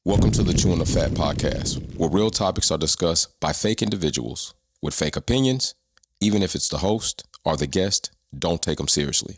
Welcome to the Chewn Fat podcast, where real topics are discussed by fake individuals with fake opinions. Even if it's the host or the guest, don't take them seriously.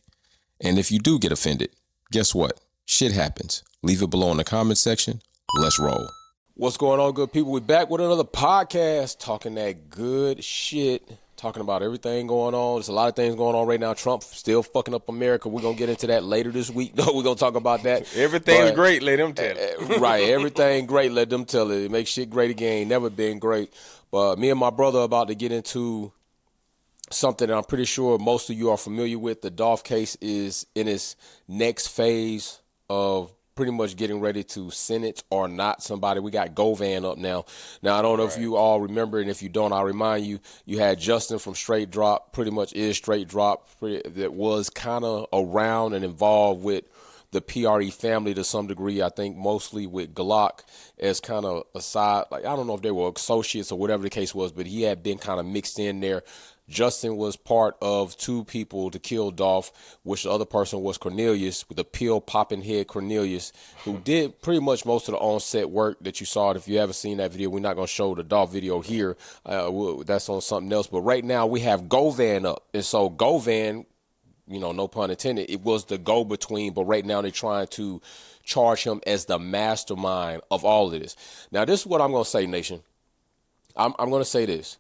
And if you do get offended, guess what? Shit happens. Leave it below in the comment section. Let's roll. What's going on, good people? We're back with another podcast, talking that good shit, talking about everything going on. There's a lot of things going on right now. Trump still fucking up America. We're going to get into that later this week. No, we're going to talk about that. Everything's great, let them tell it. Right, everything great, let them tell it. It makes shit great again. Ain't never been great. But me and my brother are about to get into something that I'm pretty sure most of you are familiar with. The Dolph case is in its next phase of pretty much getting ready to sentence or not somebody. We got Govan up now. Now, I don't know if you all remember, and if you don't, I'll remind you, you had Justin from Straight Drop, pretty much is Straight Drop, that was kind of around and involved with the PRE family to some degree. I think mostly with Glock as kind of a side, like, I don't know if they were associates or whatever the case was, but he had been kind of mixed in there. Justin was part of two people to kill Dolph, which the other person was Cornelius, with the pill-popping head Cornelius, who did pretty much most of the on-set work that you saw. If you haven't seen that video, we're not going to show the Dolph video here. That's on something else. But right now, we have Govan up. And so Govan, you know, no pun intended, it was the go-between, but right now they're trying to charge him as the mastermind of all of this. Now, this is what I'm going to say, Nation. I'm going to say this.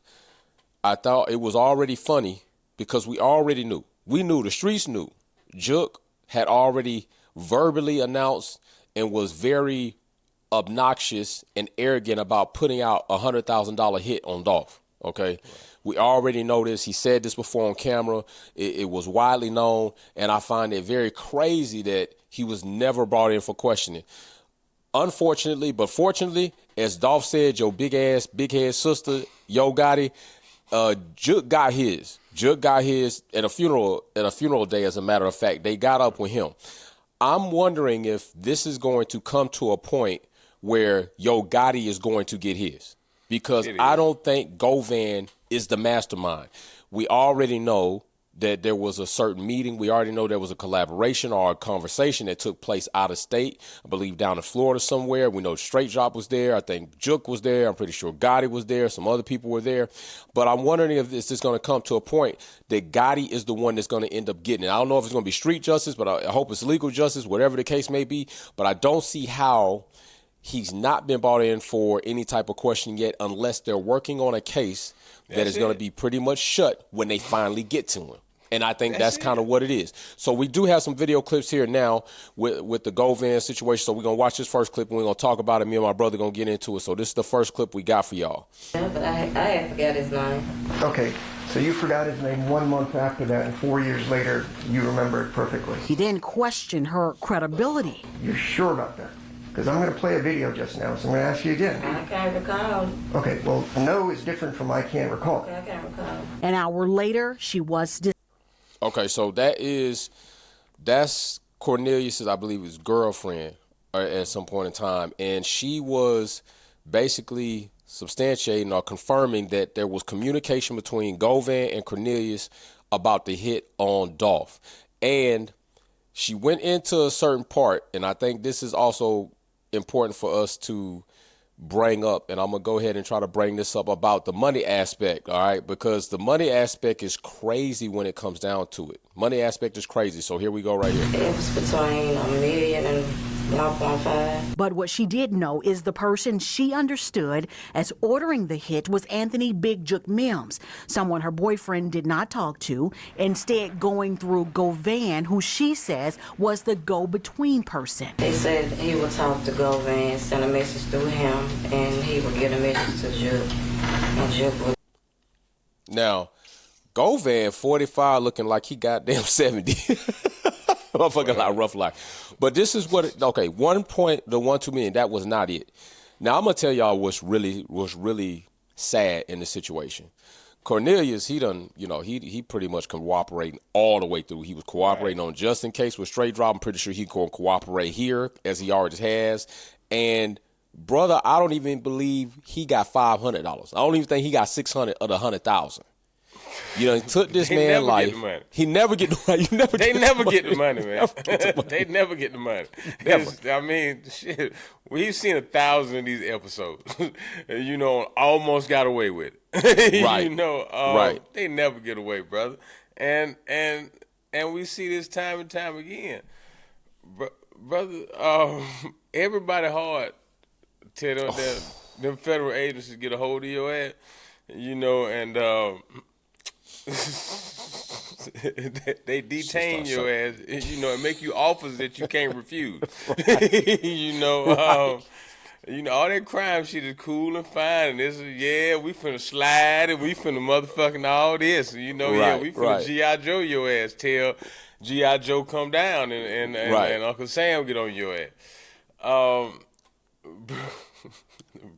I thought it was already funny because we already knew. We knew, the streets knew. Juk had already verbally announced and was very obnoxious and arrogant about putting out a $100,000 hit on Dolph, okay? Right. We already know this. He said this before on camera. It was widely known, and I find it very crazy that he was never brought in for questioning. Unfortunately, but fortunately, as Dolph said, your big-head sister, Yo Ghotti, Juk got his. Juk got his at a funeral day, as a matter of fact. They got up with him. I'm wondering if this is going to come to a point where Yo Ghotti is going to get his. Because I don't think Govan is the mastermind. We already know that there was a certain meeting. We already know there was a collaboration or a conversation that took place out of state. I believe down in Florida somewhere. We know Straight Drop was there. I think Juk was there. I'm pretty sure Gotti was there. Some other people were there. But I'm wondering if this is going to come to a point that Gotti is the one that's going to end up getting it. I don't know if it's going to be street justice, but I hope it's legal justice, whatever the case may be. But I don't see how he's not been brought in for any type of question yet unless they're working on a case that is going to be pretty much shut when they finally get to him. And I think that's kind of what it is. So we do have some video clips here now with the Govan situation. So we're going to watch this first clip and we're going to talk about it. Me and my brother going to get into it. So this is the first clip we got for y'all. Yeah, but I forgot his name. Okay, so you forgot his name 1 month after that, and 4 years later, you remember it perfectly. He then questioned her credibility. You're sure about that? Because I'm going to play a video just now, so I'm going to ask you again. I can't recall. Okay, well, no is different from I can't recall. Okay, I can't recall. An hour later, she was Okay, so that's Cornelius's, I believe, his girlfriend at some point in time, and she was basically substantiating or confirming that there was communication between Govan and Cornelius about the hit on Dolph. And she went into a certain part, and I think this is also important for us to bring up, and I'm going to go ahead and try to bring this up about the money aspect, all right? Because the money aspect is crazy when it comes down to it. Money aspect is crazy, so here we go right here. It was between $1 million and 1.5. But what she did know is the person she understood as ordering the hit was Anthony Big Juk Mims, someone her boyfriend did not talk to, instead going through Govan, who she says was the go-between person. They said he would talk to Govan, send a message through him, and he would get a message to Juk, and Juk would. Now, Govan, 45, looking like he goddamn 70. Motherfucker, like rough life. But this is what it, okay, 1.12 million, that was not it. Now, I'm going to tell y'all what's really sad in the situation. Cornelius, he done, you know, he pretty much cooperating all the way through. He was cooperating on Just In Case with Straight Drop. I'm pretty sure he going to cooperate here, as he already has. And, brother, I don't even believe he got $500. I don't even think he got 600 of the 100,000. You done took this They man never life. get the money. He never get the money. You never They get never the get the money, man. money. They never get the money. Never. I mean, shit. We've seen 1,000 of these episodes. You know, almost got away with it. Right. You know, Right. They never get away, brother. And we see this time and time again, brother. Everybody hard tell them that them federal agencies get a hold of your ass. You know, and they detain your ass, you know, and make you offers that you can't refuse. You know, all that crime shit is cool and fine. And this is, we finna slide and we finna motherfucking all this. You know, we finna G.I. Joe your ass. Tell G.I. Joe come down and Uncle Sam get on your ass.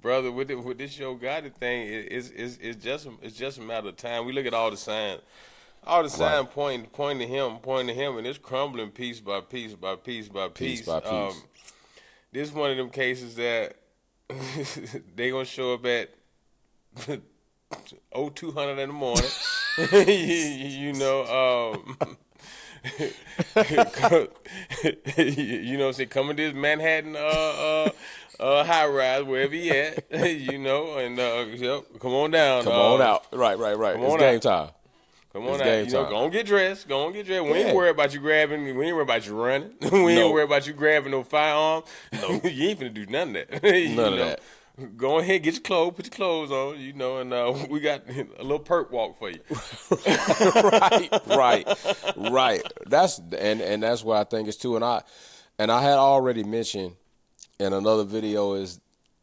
Brother, with this Yo Ghotti thing, it's just a matter of time. We look at all the signs. All the signs pointing to him, and it's crumbling piece by piece by piece by piece. This is one of them cases that they gonna show up at 0200 in the morning. You know, you know, say coming to this Manhattan high rise wherever he at. You know, and come on down. Come on out. Right. It's game time. Come on out. You know, go on get dressed. We ain't worried about you grabbing. We ain't worried about you running. We ain't worried about you grabbing no firearm. No, you ain't finna do none of that. None of that. Go ahead, get your clothes, put your clothes on, you know, and we got a little perk walk for you. Right. That's where I think it's too. And I had already mentioned in another video is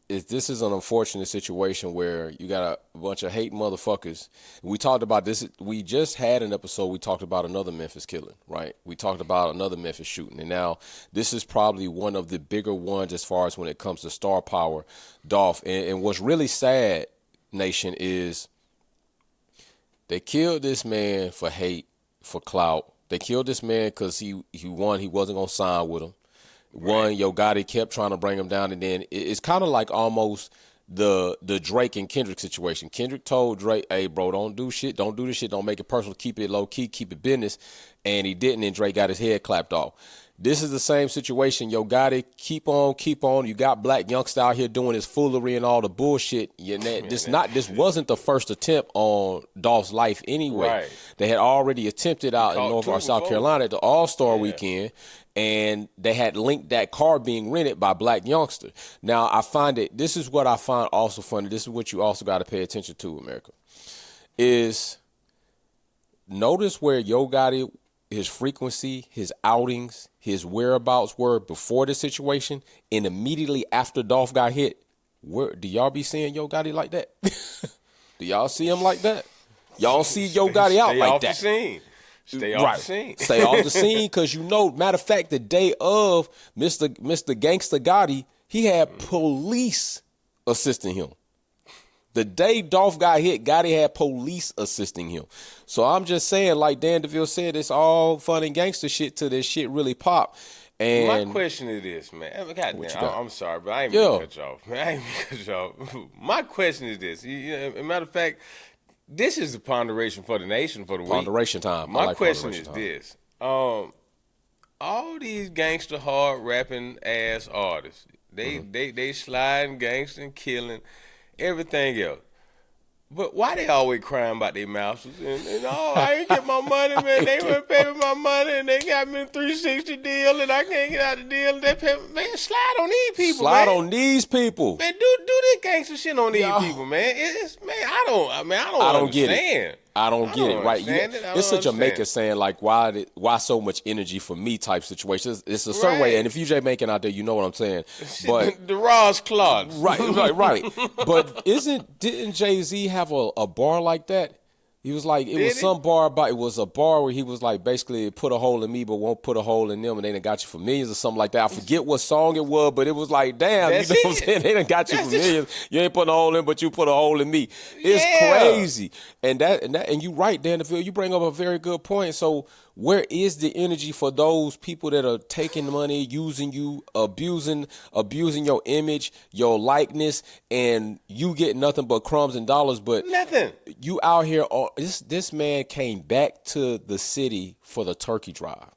this is an unfortunate situation where you got a bunch of hate motherfuckers. We talked about this. We just had an episode. We talked about another Memphis killing, right? We talked about another Memphis shooting. And now this is probably one of the bigger ones as far as when it comes to star power, Dolph. And what's really sad, Nation, is they killed this man for hate, for clout. They killed this man because he wasn't going to sign with him. One, Yo Ghotti kept trying to bring him down, and then it's kind of like almost the Drake and Kendrick situation. Kendrick told Drake, "Hey, bro, don't do this shit, don't make it personal, keep it low key, keep it business," and he didn't, and Drake got his head clapped off. This is the same situation. Yo Ghotti, keep on. You got Black Youngster out here doing his foolery and all the bullshit. This wasn't the first attempt on Dolph's life anyway. Right. They had already attempted out in North or South Carolina at the All-Star weekend. And they had linked that car being rented by Black Youngster. Now, this is what I find also funny. This is what you also got to pay attention to, America, is notice where Yo Ghotti, his frequency, his outings, his whereabouts were before the situation and immediately after Dolph got hit. Do y'all be seeing Yo Ghotti like that? Do y'all see him like that? Y'all see Yo Ghotti out like that? Stay off the scene. Stay off the scene because, matter of fact, the day of Mr. Gangsta Gotti, he had police assisting him. The day Dolph got hit, Gotti had police assisting him. So I'm just saying, like Dan DeVille said, it's all fun and gangster shit till this shit really pop. And my question is this, man. I'm sorry, but I ain't mean to cut you off. My question is this. Matter of fact, this is the ponderation for the nation for the week. Ponderation time. My question is this. All these gangster hard rapping ass artists, they sliding, gangster, killing, everything else. But why they always crying about their masters? And I ain't get my money, man. They wouldn't pay me my money, and they got me a 360 deal, and I can't get out the deal. And they pay me. Man, slide on these people, Slide on these people. Man, do this gangster shit on these people, man. I don't understand. I don't get it, right? It's a Jamaica saying, like, why so much energy for me type situation. It's a certain way, and if you Jamaican out there, you know what I'm saying. But the Ross Claude. Right. But didn't Jay-Z have a bar like that? He was like, it was a bar where he was like, basically put a hole in me, but won't put a hole in them, and they done got you for millions or something like that. I forget what song it was, but it was like, damn, you know what I'm saying? They done got you for millions. You ain't putting a hole in, but you put a hole in me. It's crazy. And you right, Dan DeVille, you bring up a very good point. So Where is the energy for those people that are taking money, using you, abusing your image, your likeness, and you get nothing but crumbs and dollars? But Nothing. you out here. This man came back to the city for the turkey drive.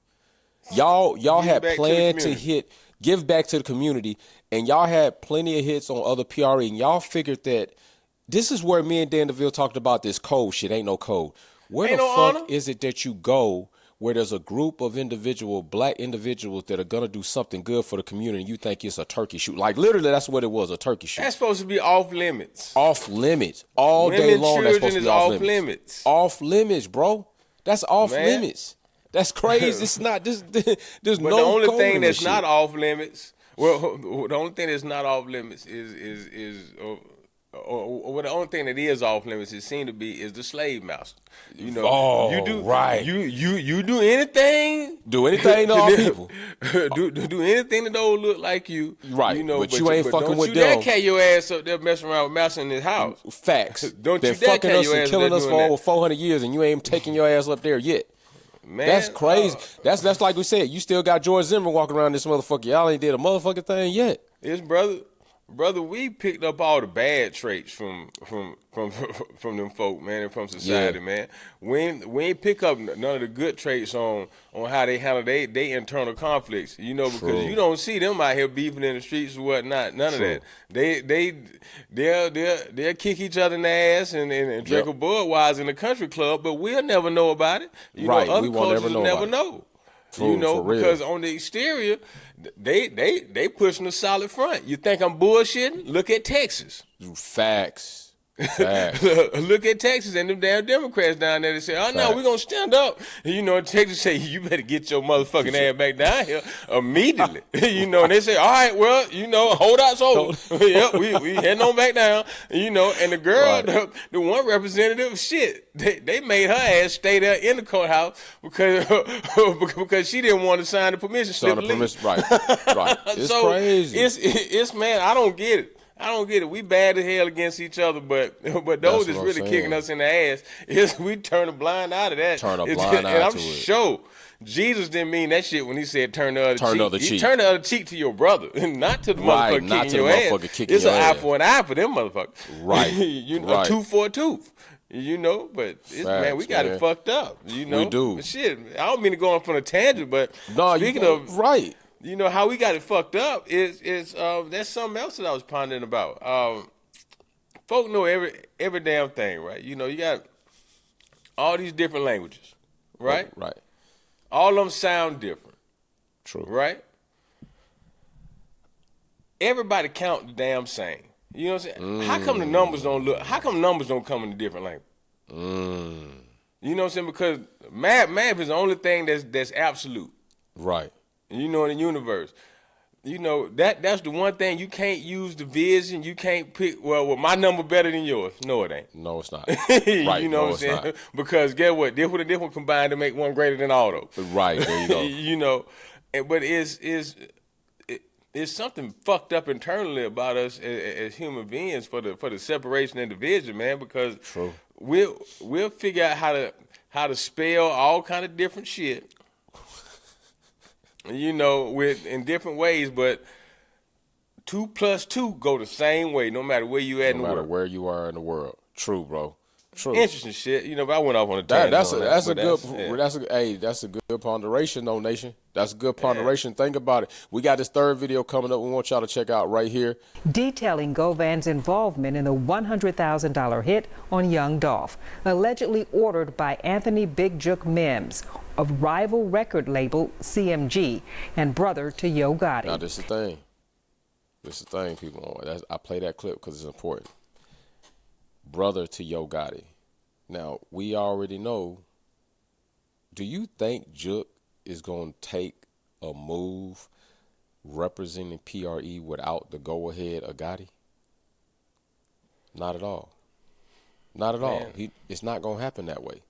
Y'all had planned to give back to the community, and y'all had plenty of hits on other PRE, and y'all figured that this is where me and Dan DeVille talked about this code shit. Ain't no code. Where the fuck is it that you go where there's a group of black individuals that are gonna do something good for the community, and you think it's a turkey shoot? Like literally, that's what it was, a turkey shoot. That's supposed to be off limits. Off limits all day long. That's supposed to be off limits. Off limits, bro. That's off limits. That's crazy. It's not. There's but no. The only code thing that's shit. not off limits. Well, the only thing that's not off limits or the only thing that is off limits, it seems to be, is the slave master. You know, you do right. You do anything. Do anything to our people. do anything that don't look like you. Right. You know, but you ain't fucking don't with you them. Dare carry your ass up there messing around with master in his house. Facts. Don't They're you dare fucking carry us your and ass killing up us there for doing over 400 years, and you ain't taking your ass up there yet. Man, that's crazy. That's like we said. You still got George Zimmerman walking around this motherfucker. Y'all ain't did a motherfucking thing yet. His brother, we picked up all the bad traits from them folk, man, and from society, man. We ain't pick up none of the good traits on how they handle they internal conflicts, you know, because you don't see them out here beefing in the streets or whatnot. None of that. They'll kick each other in the ass and drink a Budweiser in the country club, but we'll never know about it. You know, other cultures will never know. You know, because on the exterior, they pushing a solid front. You think I'm bullshitting? Look at Texas. Facts. Look at Texas and them damn Democrats down there. They say, "Oh no, we're gonna stand up." You know, Texas say, "You better get your motherfucking ass back down here immediately." You know, and they say, "All right, well, you know, hold out so." Yep, we heading on back down. You know, and the girl, the one representative, shit, they made her ass stay there in the courthouse because she didn't want to sign the permission slip. Right. It's so crazy. It's man, I don't get it. We bad as hell against each other, but those that's really kicking us in the ass is we turn a blind eye to that. And I'm sure Jesus didn't mean that shit when he said turn the other cheek. He turned the other cheek to your brother, not to the motherfucker kicking your ass. It's an eye for an eye for them motherfuckers. Right. You know, a tooth for a tooth. You know, but man, we got it fucked up. You know, we do. But shit, I don't mean to go on from a tangent, but speaking of you know how we got it fucked up is that's something else that I was pondering about. Folk know every damn thing, right? You know, you got all these different languages, right? Right. All of them sound different. True. Right? Everybody count the damn same. You know what I'm saying? How come numbers don't come in a different language? You know what I'm saying? Because math is the only thing that's absolute. Right. You know, in the universe. You know, that's the one thing you can't use division. You can't pick, well, my number better than yours. No, it ain't. No, it's not. Right. You know what I'm saying? Not. Because guess what? Different and different combined to make one greater than all those. Right, there you go. You know, but it's something fucked up internally about us as human beings for the separation and division, man, because we'll figure out how to spell all kind of different shit. You know, in different ways, but 2 + 2 go the same way, no matter where you at in the world. No matter where you are in the world. True, bro. True. Interesting shit. You know, but I went off on a tangent. That's a good ponderation, though, nation. That's a good ponderation. Think about it. We got this third video coming up. We want y'all to check out right here, detailing Govan's involvement in the $100,000 hit on Young Dolph, allegedly ordered by Anthony Big Jook Mims of rival record label CMG and brother to Yo Ghotti. Now, this is the thing. This is the thing, people. I play that clip because it's important. Brother to Yo Ghotti. Now, we already know. Do you think Jook is going to take a move representing PRE without the go-ahead of Gotti? Not at all. Not at all. It's not going to happen that way.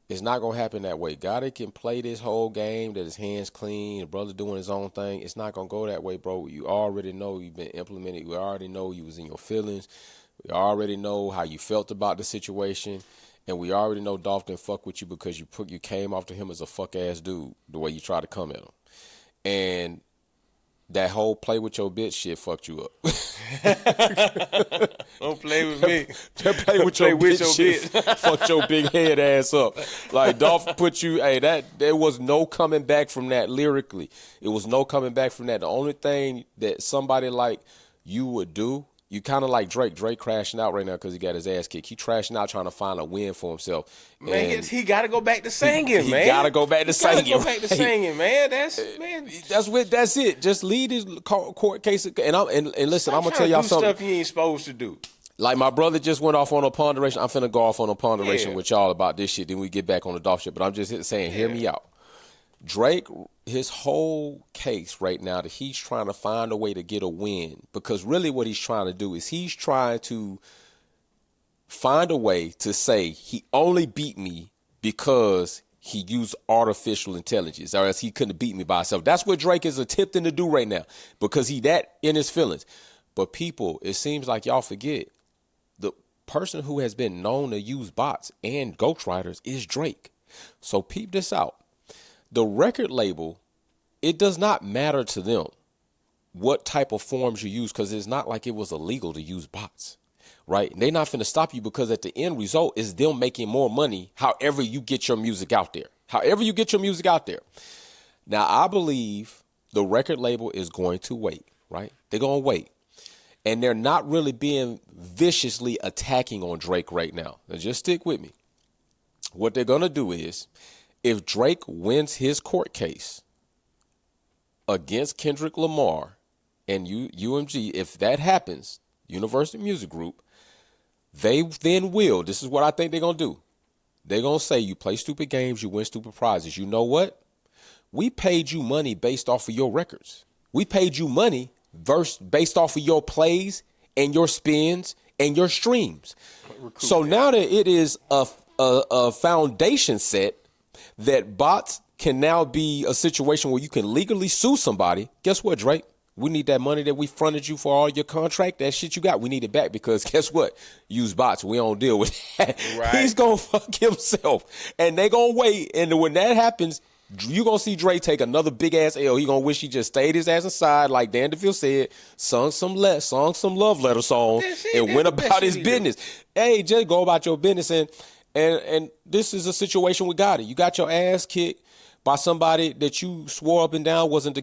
It's not going to happen that way. Gotti can play this whole game, that his hands clean, the brother doing his own thing. It's not going to go that way, bro. You already know you've been implemented. You already know you was in your feelings. We already know how you felt about the situation. And we already know Dolph didn't fuck with you because you came after him as a fuck ass dude the way you tried to come at him. And that whole play with your bitch shit fucked you up. Don't play with me. That play with your bitch shit fucked your big head ass up. Like Dolph put you, there was no coming back from that lyrically. It was no coming back from that. The only thing that somebody like you would do, you kind of like Drake. Drake crashing out right now because he got his ass kicked. He trashing out trying to find a win for himself. Man, he got to go back to singing, man. He got to go back to singing. Go back to singing, man. That's it. Just lead his court case. And listen, I'm gonna tell y'all something. Stuff you ain't supposed to do. Like my brother just went off on a ponderation. I'm finna go off on a ponderation with y'all about this shit. Then we get back on the Dolph shit. But I'm just saying, hear me out. Drake, his whole case right now that he's trying to find a way to get a win, because really what he's trying to do is he's trying to find a way to say he only beat me because he used artificial intelligence, or else he couldn't beat me by himself. That's what Drake is attempting to do right now because he that in his feelings. But people, it seems like y'all forget the person who has been known to use bots and ghostwriters is Drake. So peep this out. The record label, it does not matter to them what type of forms you use because it's not like it was illegal to use bots, right? They're not finna stop you because at the end result is them making more money however you get your music out there. However you get your music out there. Now, I believe the record label is going to wait, right? They're going to wait. And they're not really being viciously attacking on Drake right now. Now, just stick with me. What they're going to do is, if Drake wins his court case against Kendrick Lamar and UMG, if that happens, Universal Music Group, they then will, this is what I think they're going to do. They're going to say, you play stupid games, you win stupid prizes. You know what? We paid you money based off of your records. We paid you money based off of your plays and your spins and your streams. So now that it is a foundation set, that bots can now be a situation where you can legally sue somebody. Guess what, Drake? We need that money that we fronted you for all your contract, that shit you got. We need it back because guess what? Use bots. We don't deal with that. Right. He's going to fuck himself. And they going to wait. And when that happens, you going to see Drake take another big ass L. He going to wish he just stayed his ass inside, like Dan DeVille said, sung some love letter song, and went about his business. Hey, just go about your business. And this is a situation with Gotti. You got your ass kicked by somebody that you swore up and down wasn't a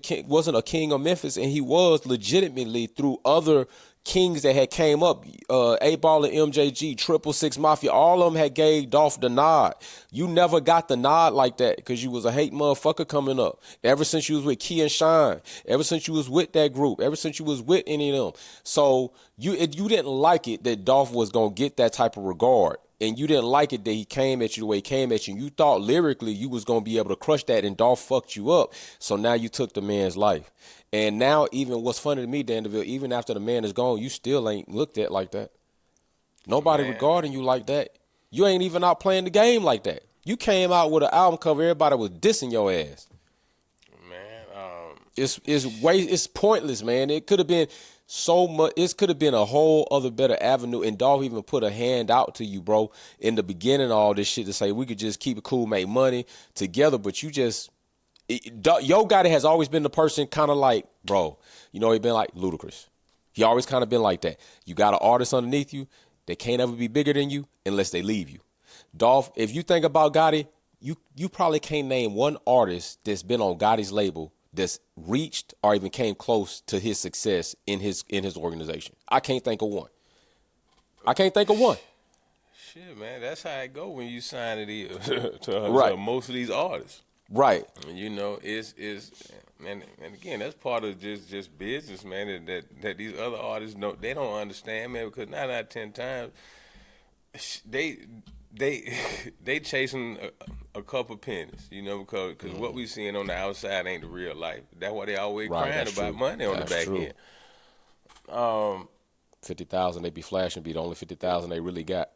king of Memphis, and he was legitimately through other kings that had came up. 8Ball and MJG, 666 Mafia, all of them had gave Dolph the nod. You never got the nod like that because you was a hate motherfucker coming up. Ever since you was with Key and Shine, ever since you was with that group, ever since you was with any of them. So you didn't like it that Dolph was going to get that type of regard. And you didn't like it that he came at you the way he came at you. And you thought lyrically you was going to be able to crush that, and Dolph fucked you up. So now you took the man's life. And now even what's funny to me, Dan DeVille, even after the man is gone, you still ain't looked at like that. Nobody regarding you like that. You ain't even out playing the game like that. You came out with an album cover, everybody was dissing your ass. Man, it's pointless, man. It could have been so much. It could have been a whole other better avenue, and Dolph even put a hand out to you, bro, in the beginning of all this shit to say we could just keep it cool, make money together. But you just, Yo Ghotti has always been the person kind of like, bro, you know, he been like Ludacris. He always kind of been like that. You got an artist underneath you, they can't ever be bigger than you unless they leave you. Dolph, if you think about Gotti, you probably can't name one artist that's been on Gotti's label that's reached or even came close to his success in his organization. I can't think of one. Shit, man, that's how it go when you sign it to most of these artists. Right. You know, it's and again, that's part of just business, man. That these other artists they don't understand, man, because 9 out of 10 times they chasing a couple pennies, you know, because what we seeing on the outside ain't the real life. That's why they always crying about money on the back end. 50,000 they be flashing be the only 50,000 they really got.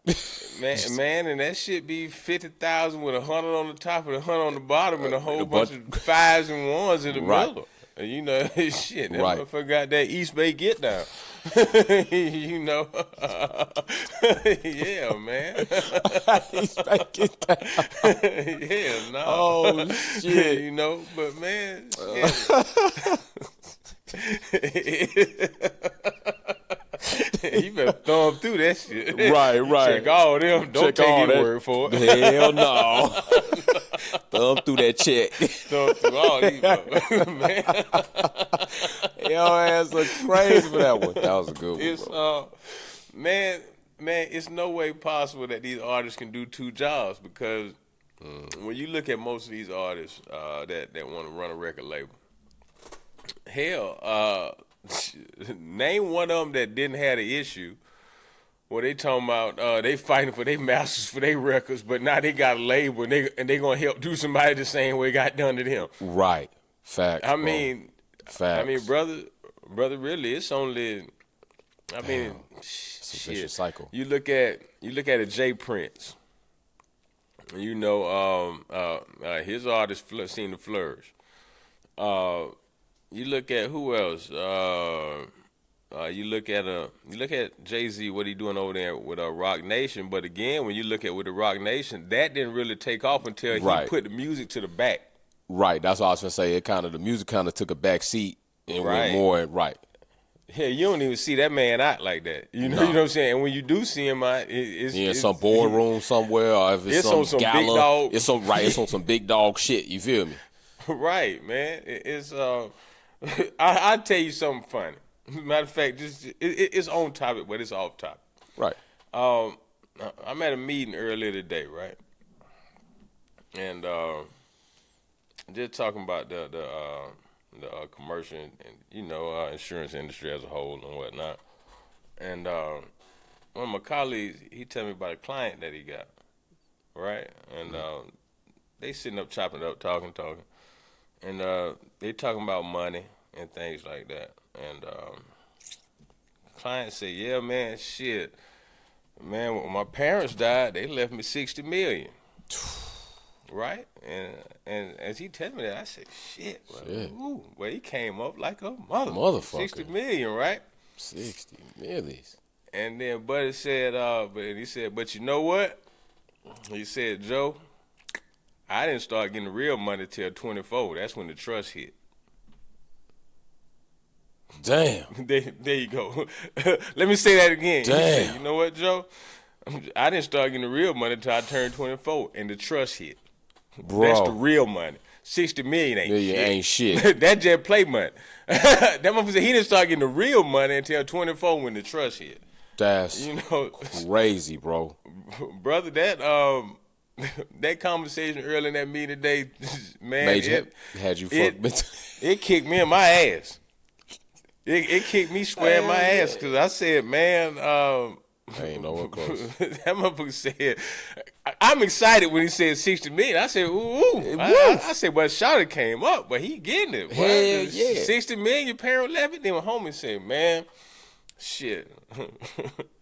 man, and that shit be 50,000 with 100 on the top and 100 on the bottom and a whole bunch of 5s and 1s in the middle. And you know, shit, that motherfucker got that East Bay get down. You know, yeah, man. He's making that. Yeah, no. Oh shit. You know, but man, you better thumb through that shit. Right. Check all them. Don't Check all take his that. word for it. Hell no. Thumb through that check. Thumb through all these man. Your ass look crazy for that one. That was a good one, It's bro. man, it's no way possible that these artists can do two jobs because when you look at most of these artists that want to run a record label, hell, name one of them that didn't have the issue. Well, they talking about they fighting for their masters for their records, but now they got a label and they gonna help do somebody the same way it got done to them. Right. Facts. I bro. mean, Facts. brother, really, it's only. I mean, It's a shit. vicious cycle. You look at a Jay Prince. You know, his artists seem to flourish. You look at who else? You look at Jay-Z, what he doing over there with Rock Nation. But again, when you look at with the Rock Nation, that didn't really take off until he put the music to the back. Right. That's what I was gonna say. The music kind of took a back seat and Right. went more right. Yeah, you don't even see that man out like that. You know what I'm saying? And when you do see him out, it's In some boardroom somewhere, or if it's on some gala, big dog. It's on some big dog shit. You feel me? Right, man. It's I'll tell you something funny. Matter of fact, it's on topic, but it's off topic. Right. I'm at a meeting earlier today, right? And just talking about the commercial and insurance industry as a whole and whatnot. And one of my colleagues, he told me about a client that he got, right? And they sitting up chopping it up, talking, and they talking about money and things like that. And client said, "Yeah, man, shit, man. When my parents died, they left me $60 million." Right? And as he told me that, I said, shit. Well, he came up like a Motherfucker. $60 million, right? 60 millies. And then Buddy said, but you know what? He said, Joe, I didn't start getting the real money till 24. That's when the trust hit. Damn. There you go. Let me say that again. Damn. He said, you know what, Joe? I didn't start getting the real money until I turned 24, and the trust hit. Bro. That's the real money. 60 million ain't shit. That just play money. That motherfucker said he didn't start getting the real money until 24 when the trust hit. That's know, crazy, bro. Brother, that conversation early in that meeting today, man, had you fucked. It kicked me in my ass. It kicked me square in my ass because I said, man, I ain't nowhere close. that motherfucker said, I'm excited when he said 60 million. I said, ooh. I said, well, Shawty came up, but he getting it. Hell yeah. 60 million, your parent left it. Then when homie said, man, shit.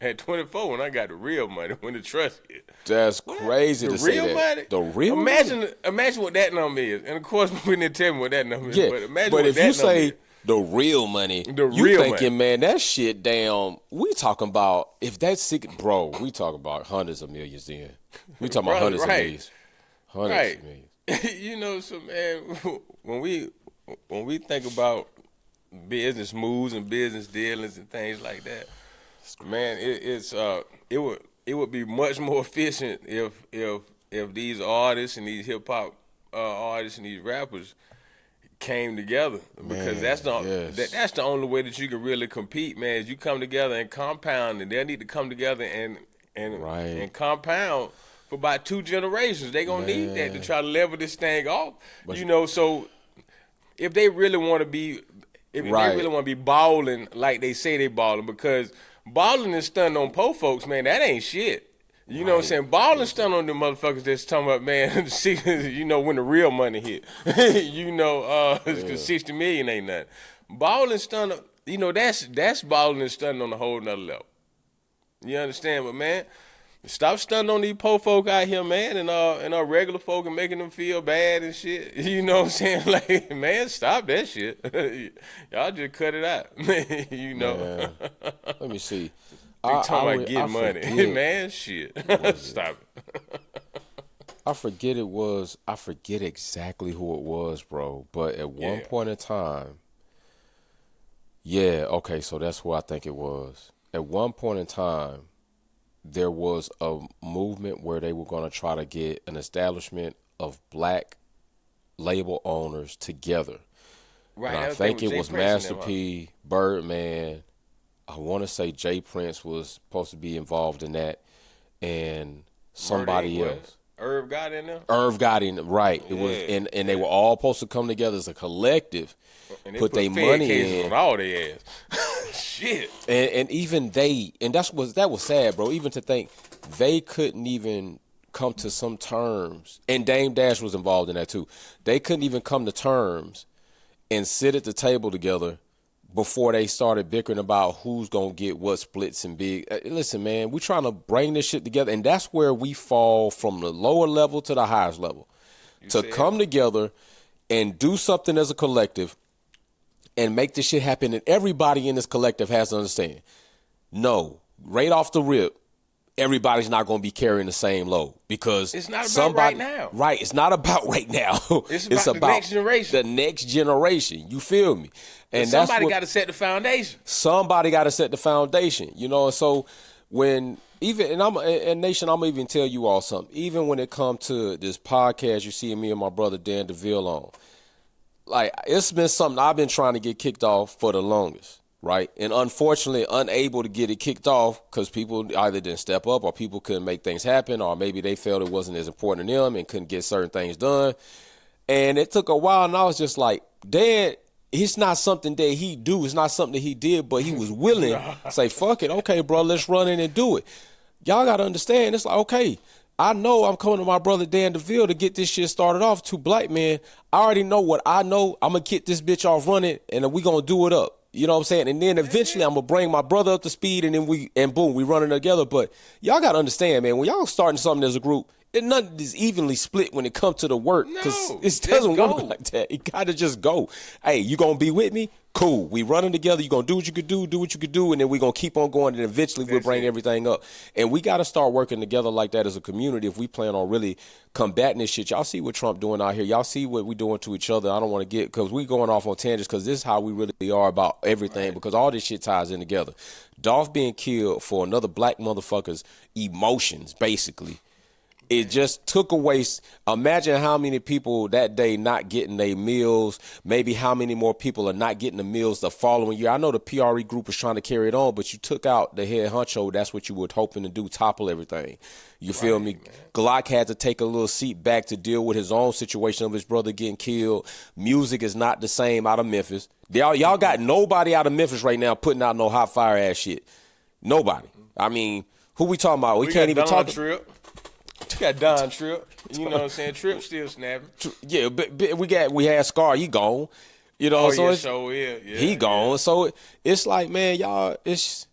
At 24 when I got the real money, when the trust hit. That's crazy to say that. The real money? The real money? Imagine what that number is. And of course, we didn't tell me what that number is. Yeah, But imagine but what if that you number say is. the real money, you real thinking, money. man, that shit damn, we talking about, if that's sick, bro, we talking about hundreds of millions then. We talking about hundreds of millions. Hundreds of millions. You know, so man, when we think about business moves and business dealings and things like that, man, it would be much more efficient if these artists and these hip hop artists and these rappers came together, because that's the only way that you can really compete, man. Is you come together and compound, and they need to come together and compound for about 2 generations. They gonna need that to try to level this thing off. So if they really want to be, they really want to be balling like they say they balling, because balling and stunting on po folks, man, that ain't shit. You know what I'm saying? Balling stun on the motherfuckers that's talking about, man, see, when the real money hit. 'cause 60 million ain't nothing. Balling stun, that's balling and stunning on a whole nother level. You understand? But man, Stop stunting on these poor folk out here, man, and our regular folk and making them feel bad and shit. You know what I'm saying? Like, man, stop that shit. Y'all just cut it out. You know. Man. Let me see. They talking about getting money. Forget. Man, shit. Stop it. I forget exactly who it was, bro. But at one point in time, okay, so that's who I think it was. At one point in time, there was a movement where they were going to try to get an establishment of black label owners together. Right. And I think it was Master P, Birdman. I want to say Jay Prince was supposed to be involved in that, and somebody else. Irv got in there? Irv got in, right. It was, and they were all supposed to come together as a collective, and put their money in. On all their ass. Shit. And even that was sad, bro. Even to think they couldn't even come to some terms, and Dame Dash was involved in that too. They couldn't even come to terms and sit at the table together before they started bickering about who's going to get what splits and big. Listen, man, we're trying to bring this shit together, and that's where we fall from the lower level to the highest level. To come together and do something as a collective and make this shit happen, and everybody in this collective has to understand, no, right off the rip, everybody's not going to be carrying the same load because it's not about right now. Right, it's not about right now. It's about the next generation. The next generation. You feel me? And somebody got to set the foundation. Somebody got to set the foundation. You know, and so when and Nation, I'm gonna even tell you all something. Even when it comes to this podcast, you see me and my brother Dan DeVille on. Like, it's been something I've been trying to get kicked off for the longest. Right. And unfortunately, unable to get it kicked off because people either didn't step up or people couldn't make things happen, or maybe they felt it wasn't as important to them and couldn't get certain things done. And it took a while, and I was just like, Dad, it's not something that he do. It's not something that he did, but he was willing to say, fuck it. Okay, bro, let's run in and do it. Y'all got to understand. It's like, okay, I know I'm coming to my brother Dan DeVille to get this shit started off. Two black men. I already know what I know. I'm going to get this bitch off running, and we going to do it up. You know what I'm saying? And then eventually I'm going to bring my brother up to speed, and then boom, we running together. But y'all got to understand, man, when y'all starting something as a group, nothing is evenly split when it comes to the work. Because it doesn't work like that. It got to just go. Hey, you going to be with me? Cool. We running together. You going to do what you could do, and then we going to keep on going, and eventually we'll bring everything up. And we got to start working together like that as a community if we plan on really combating this shit. Y'all see what Trump doing out here. Y'all see what we doing to each other. I don't want to get, because we going off on tangents, because this is how we really are about everything, because all this shit ties in together. Dolph being killed for another black motherfucker's emotions, basically. It just took away. Imagine how many people that day not getting their meals. Maybe how many more people are not getting the meals the following year. I know the PRE group was trying to carry it on, but you took out the head honcho. That's what you were hoping to do, topple everything. You feel me? Man. Glock had to take a little seat back to deal with his own situation of his brother getting killed. Music is not the same out of Memphis. Y'all got nobody out of Memphis right now putting out no hot fire ass shit. Nobody. I mean, who we talking about? We can't even talk. Trip. You got Don Tripp. You know what I'm saying? Tripp still snapping. Yeah, but we had Scar. He gone. You know, he gone. So it's like, man, y'all, this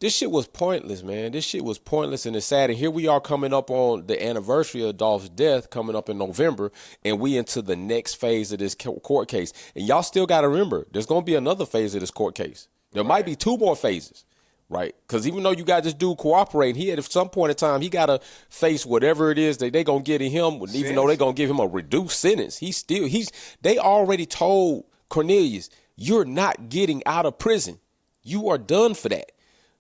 shit was pointless, man. This shit was pointless, and it's sad. And here we are coming up on the anniversary of Dolph's death, coming up in November, and we into the next phase of this court case. And y'all still got to remember, there's going to be another phase of this court case. There might be 2 more phases. Right, because even though you got this dude cooperating, he at some point in time he gotta face whatever it is that they gonna get in him. Even though they gonna give him a reduced sentence, they already told Cornelius, you're not getting out of prison. You are done for that.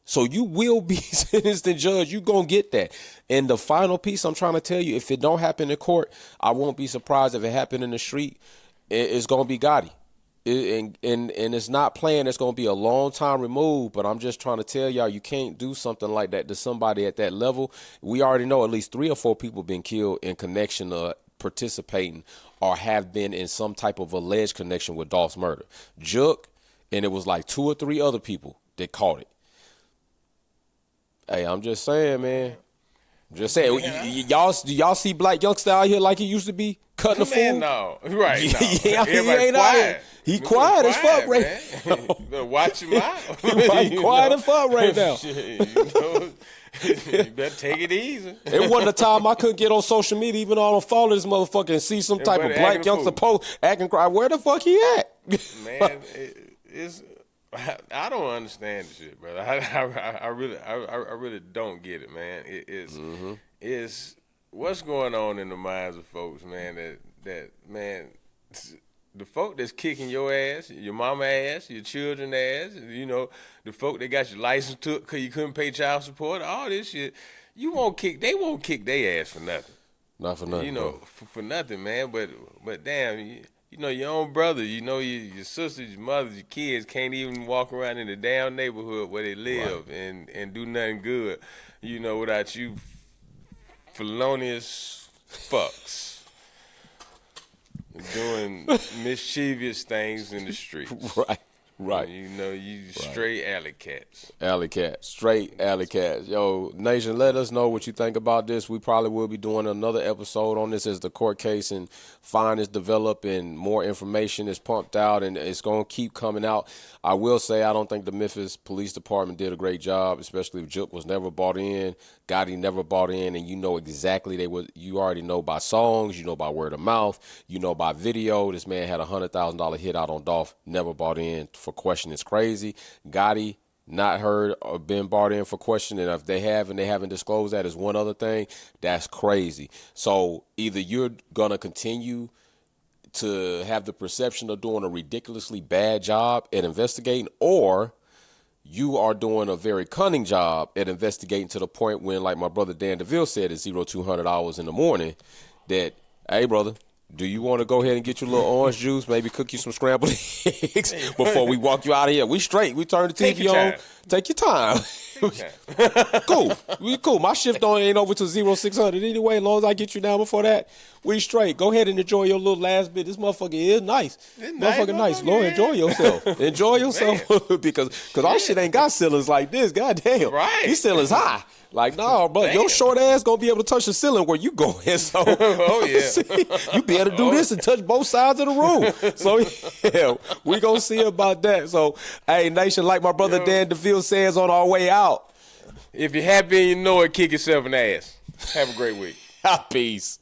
So you will be sentenced and judged. You gonna get that. And the final piece I'm trying to tell you, if it don't happen in court, I won't be surprised if it happened in the street. It's gonna be Gotti. And it's not planned. It's going to be a long time removed, but I'm just trying to tell y'all, you can't do something like that to somebody at that level. We already know at least 3 or 4 people been killed in connection to participating or have been in some type of alleged connection with Dolph's murder. Jook, and it was like 2 or 3 other people that caught it. Hey, I'm just saying, man. I'm just saying, y'all see black youngster out here like it used to be? cutting the fool. Man, no. Right, no. Yeah, he Everybody ain't out here. quiet. He quiet as fuck right man. You better watch him out. He quiet as fuck right now. Shit, you better take it easy. It wasn't a time I couldn't get on social media, even though I don't follow this motherfucker, and see some type of Everybody black acting a youngster fool. post acting cry. Where the fuck he at? Man, it's I don't understand the shit, brother. I really don't get it, man. It's what's going on in the minds of folks, man. That man, the folk that's kicking your ass, your mama ass, your children ass, you know, the folk that got your license took because you couldn't pay child support, all this shit. They won't kick their ass for nothing. Not for nothing. You know, for nothing, man. But damn, you know, your own brother, you know, your sisters, your mothers, your kids can't even walk around in the damn neighborhood where they live and do nothing good, you know, without you felonious fucks doing mischievous things in the streets. Right. You know, you straight alley cats. Alley cats, straight alley cats. Yo, Nation, let us know what you think about this. We probably will be doing another episode on this as the court case and findings develop and more information is pumped out, and it's going to keep coming out. I will say I don't think the Memphis Police Department did a great job, especially if Juke was never bought in, Gotti never bought in, and you know exactly you already know by songs, you know by word of mouth, you know by video. This man had a $100,000 hit out on Dolph, never bought in for question. It's crazy. Gotti not heard or been brought in for question, and if they have and they haven't disclosed that is one other thing. That's crazy. So either you're gonna continue to have the perception of doing a ridiculously bad job at investigating, or you are doing a very cunning job at investigating to the point when, like my brother Dan DeVille said at 0200 hours in the morning, that, hey, brother, do you want to go ahead and get your little orange juice, maybe cook you some scrambled eggs before we walk you out of here? We straight. We turn the TV on. Take your time. Cool. We cool. My shift ain't over till 0600 anyway. As long as I get you down before that, we straight. Go ahead and enjoy your little last bit. This motherfucker is nice. Motherfucker nice. Lord, enjoy yourself. Enjoy yourself because our shit ain't got ceilings like this. Goddamn. Right. These ceilings high. Like, no, bro, your short ass gonna be able to touch the ceiling where you going. So, oh yeah, you be able to do this and touch both sides of the room. So, yeah, we gonna see about that. So, hey, Nation, like my brother Dan DeVille says on our way out, if you're happy and you know it, kick yourself in the ass. Have a great week. Peace.